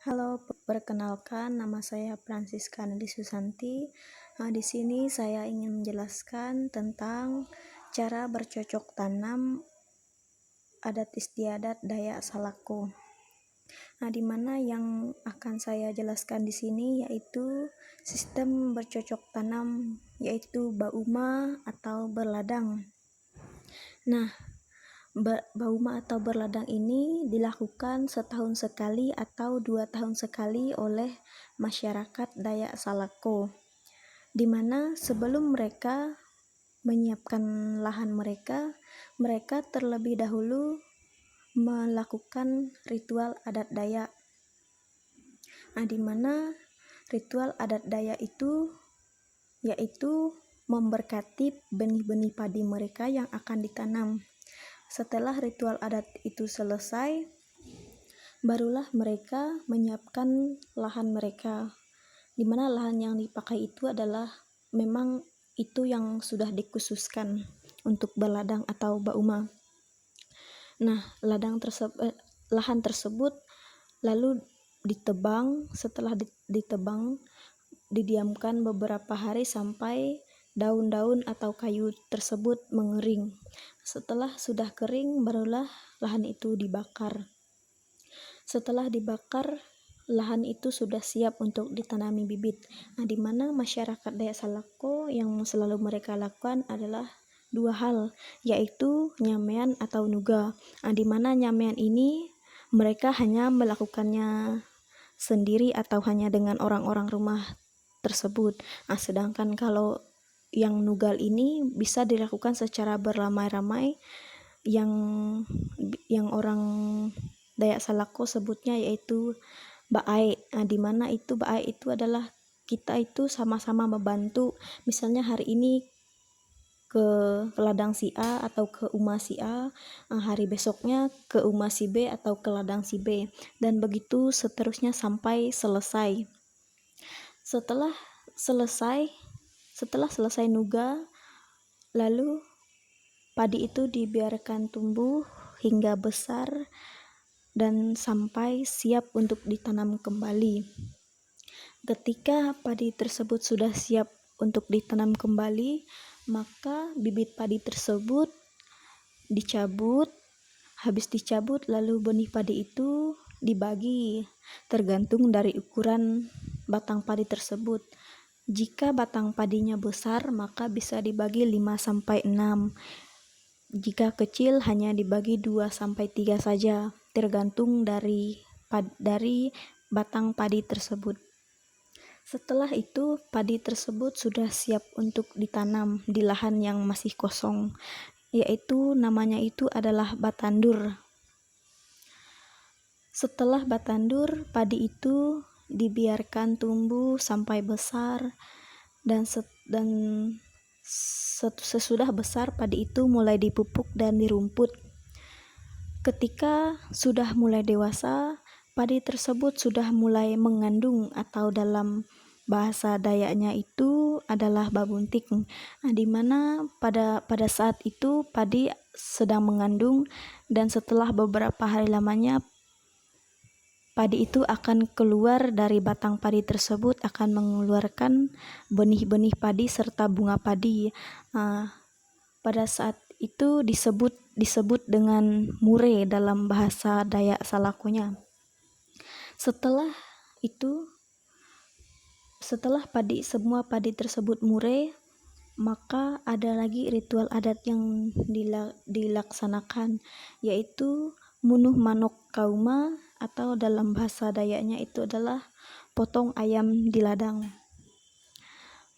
Halo, perkenalkan nama saya Francisca Nadi Susanti. Di sini saya ingin menjelaskan tentang cara bercocok tanam adat istiadat Dayak Salako. Di mana yang akan saya jelaskan di sini yaitu sistem bercocok tanam, yaitu bauma atau berladang. Bauma atau berladang ini dilakukan setahun sekali atau 2 tahun sekali oleh masyarakat Dayak Salako, di mana sebelum mereka menyiapkan lahan mereka terlebih dahulu melakukan ritual adat Dayak. Di mana ritual adat Dayak itu yaitu memberkati benih-benih padi mereka yang akan ditanam. Setelah ritual adat itu selesai, barulah mereka menyiapkan lahan mereka, di mana lahan yang dipakai itu adalah memang itu yang sudah dikhususkan untuk berladang atau bauma. Lahan tersebut lalu ditebang. Setelah ditebang, didiamkan beberapa hari sampai daun-daun atau kayu tersebut mengering. Setelah sudah kering, barulah lahan itu dibakar. Setelah dibakar, lahan itu sudah siap untuk ditanami bibit. Di mana masyarakat Dayak Salako yang selalu mereka lakukan adalah 2 hal, yaitu nyamean atau nuga. Di mana nyamean ini mereka hanya melakukannya sendiri atau hanya dengan orang-orang rumah tersebut. Sedangkan kalau yang nugal ini bisa dilakukan secara beramai-ramai, yang orang Dayak Salako sebutnya yaitu baai. Di mana itu baai itu adalah kita itu sama-sama membantu. Misalnya hari ini ke ladang si A atau ke umah si A, hari besoknya ke umah si B atau ke ladang si B, dan begitu seterusnya sampai selesai. Setelah selesai nuga, lalu padi itu dibiarkan tumbuh hingga besar dan sampai siap untuk ditanam kembali. Ketika padi tersebut sudah siap untuk ditanam kembali, maka bibit padi tersebut dicabut. Habis dicabut, lalu benih padi itu dibagi tergantung dari ukuran batang padi tersebut. Jika batang padinya besar, maka bisa dibagi 5-6. Jika kecil, hanya dibagi 2-3 saja, tergantung dari batang padi tersebut. Setelah itu, padi tersebut sudah siap untuk ditanam di lahan yang masih kosong, yaitu namanya itu adalah batandur. Setelah batandur, padi itu dibiarkan tumbuh sampai besar, dan sesudah besar padi itu mulai dipupuk dan dirumput. Ketika sudah mulai dewasa, padi tersebut sudah mulai mengandung, atau dalam bahasa Dayaknya itu adalah babuntik. Di mana pada saat itu padi sedang mengandung, dan setelah beberapa hari lamanya padi itu akan keluar dari batang padi tersebut, akan mengeluarkan benih-benih padi serta bunga padi. Pada saat itu disebut dengan mure dalam bahasa Dayak Salakonya. Setelah semua padi tersebut mure, maka ada lagi ritual adat yang dilaksanakan, yaitu munuh manok kauma, atau dalam bahasa Dayaknya itu adalah potong ayam di ladang.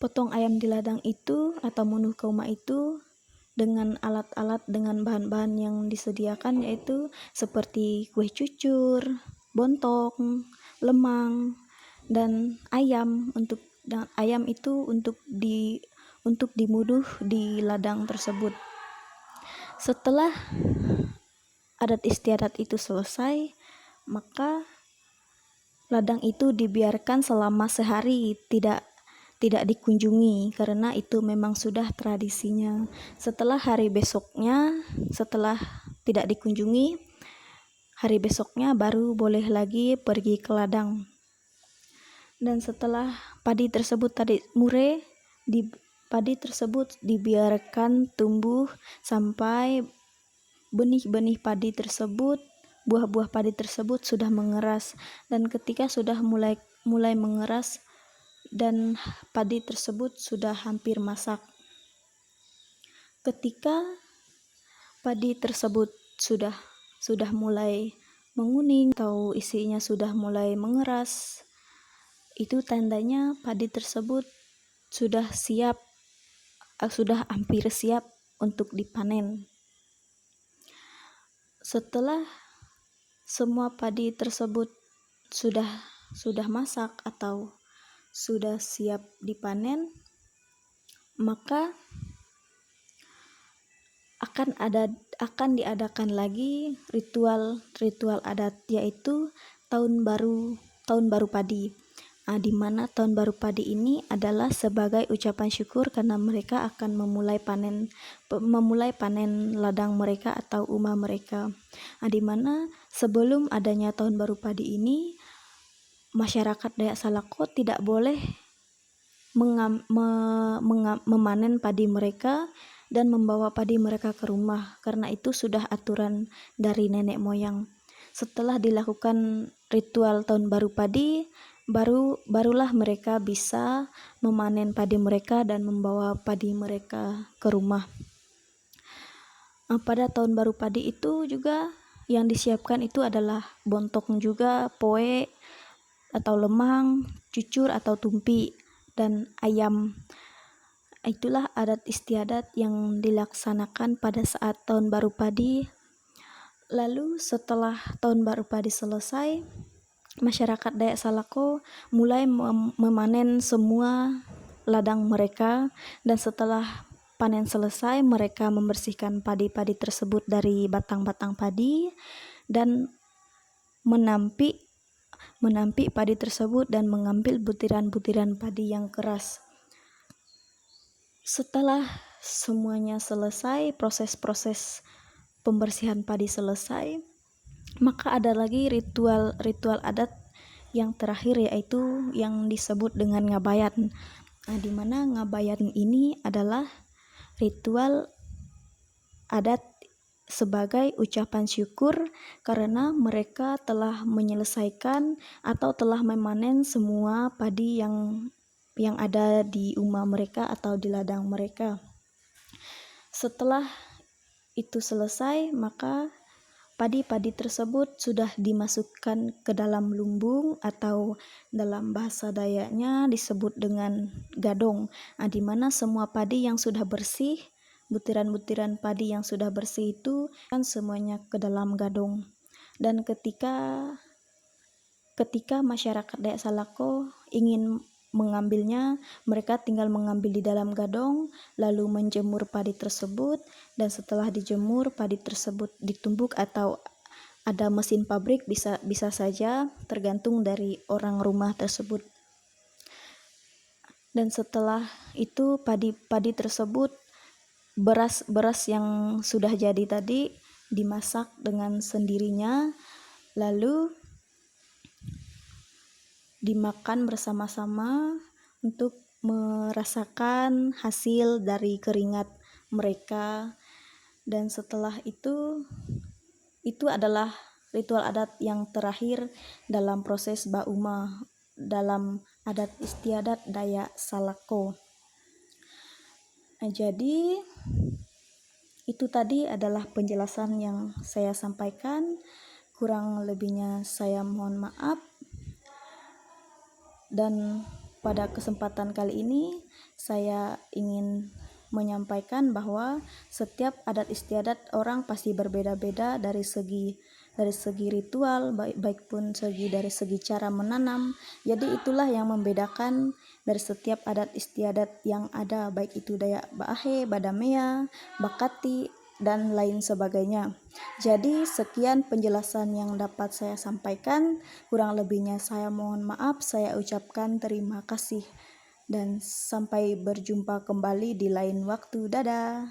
Potong ayam di ladang itu atau munuh kauma itu dengan alat-alat, dengan bahan-bahan yang disediakan, yaitu seperti kue cucur, bontong, lemang, dan ayam. Ayam itu untuk dimunuh di ladang tersebut. Setelah adat istiadat itu selesai, maka ladang itu dibiarkan selama sehari tidak dikunjungi, karena itu memang sudah tradisinya. Setelah hari besoknya, setelah tidak dikunjungi, hari besoknya baru boleh lagi pergi ke ladang. Dan setelah padi tersebut tadi mure, padi tersebut dibiarkan tumbuh sampai benih-benih padi tersebut, buah-buah padi tersebut sudah mengeras. Dan ketika sudah mulai mengeras dan padi tersebut sudah hampir masak, ketika padi tersebut sudah mulai menguning atau isinya sudah mulai mengeras, itu tandanya padi tersebut sudah hampir siap untuk dipanen. Setelah semua padi tersebut sudah masak atau sudah siap dipanen, maka akan diadakan lagi ritual adat, yaitu tahun baru padi. Di mana tahun baru padi ini adalah sebagai ucapan syukur karena mereka akan memulai panen ladang mereka atau umah mereka. Di mana sebelum adanya tahun baru padi ini, masyarakat Dayak Salako tidak boleh memanen padi mereka dan membawa padi mereka ke rumah, karena itu sudah aturan dari nenek moyang. Setelah dilakukan ritual tahun baru padi, barulah mereka bisa memanen padi mereka dan membawa padi mereka ke rumah. Pada tahun baru padi itu juga yang disiapkan itu adalah bontong juga, poe atau lemang, cucur atau tumpi, dan ayam. Itulah adat istiadat yang dilaksanakan pada saat tahun baru padi. Lalu setelah tahun baru padi selesai, masyarakat Dayak Salako mulai memanen semua ladang mereka, dan setelah panen selesai mereka membersihkan padi-padi tersebut dari batang-batang padi dan menampi padi tersebut dan mengambil butiran-butiran padi yang keras. Setelah semuanya selesai, proses-proses pembersihan padi selesai, maka ada lagi ritual adat yang terakhir, yaitu yang disebut dengan ngabayan. Di mana ngabayan ini adalah ritual adat sebagai ucapan syukur karena mereka telah menyelesaikan atau telah memanen semua padi yang ada di umah mereka atau di ladang mereka. Setelah itu selesai, maka padi-padi tersebut sudah dimasukkan ke dalam lumbung atau dalam bahasa Dayaknya disebut dengan gadong, di mana semua padi yang sudah bersih, butiran-butiran padi yang sudah bersih itu kan semuanya ke dalam gadong. Dan ketika masyarakat Dayak Salako ingin mengambilnya, mereka tinggal mengambil di dalam gadong, lalu menjemur padi tersebut, dan setelah dijemur padi tersebut ditumbuk atau ada mesin pabrik, bisa saja tergantung dari orang rumah tersebut. Dan setelah itu padi tersebut, beras yang sudah jadi tadi dimasak dengan sendirinya, lalu dimakan bersama-sama untuk merasakan hasil dari keringat mereka. Dan setelah itu adalah ritual adat yang terakhir dalam proses Bauma dalam adat istiadat Dayak Salako. Jadi itu tadi adalah penjelasan yang saya sampaikan. Kurang lebihnya saya mohon maaf. Dan pada kesempatan kali ini saya ingin menyampaikan bahwa setiap adat istiadat orang pasti berbeda-beda dari segi ritual, baik pun dari segi cara menanam. Jadi itulah yang membedakan dari setiap adat istiadat yang ada, baik itu Dayak Baahe, Badamea, Bakati, dan lain sebagainya. Jadi sekian penjelasan yang dapat saya sampaikan. Kurang lebihnya saya mohon maaf. Saya ucapkan terima kasih dan sampai berjumpa kembali di lain waktu. Dadah.